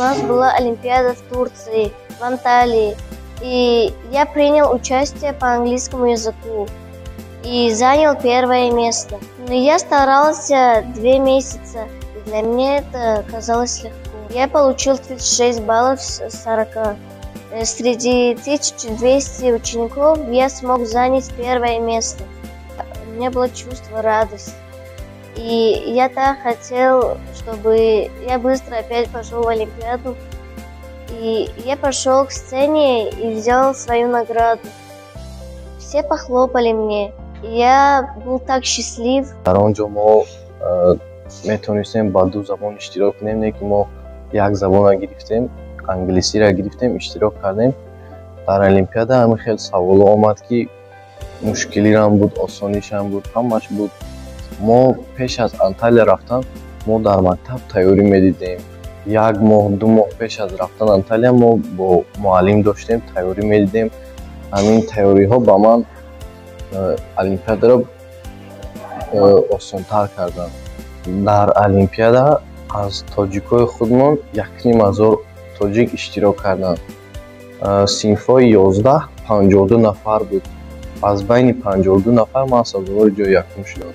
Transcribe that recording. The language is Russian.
нас была Олимпиада в Турции, в Анталии. И я принял участие по английскому языку и занял первое место. Но я старался 2 месяца, и для меня это казалось легко. Я получил 36 баллов с 40. Среди 1200 учеников я смог занять первое место. У меня было чувство радости. И я так хотел, чтобы я быстро опять пошел в Олимпиаду. И я пошел к сцене и взял свою награду. Все похлопали мне. И я был так счастлив. метонистем ба ду забон иштирок кунем, не ки мо як забона гирифтем, англисиро гирифтем, иштирок кардем. Дар Олимпиада ҳами хел саволо омад ки мушкилирам буд, осонишам буд, ҳамаш буд. Мо пеш аз Анталия рафтан мо дар мактаб тайёрӣ медидем. 1 моҳ 2 моҳ пеш аз рафтан Анталия мо бо муаллим доштем, тайёрӣ медидем. Ҳамин тайёриҳо ба ман Олимпиадаро осонтар карданд. Дар Олимпиада аз тоҷикои худмон 1500 тоҷик иштирок карданд. Синфҳои 11 52 нафар буд. Аз байни 52 нафар ман сазовори ҷои якум шудам.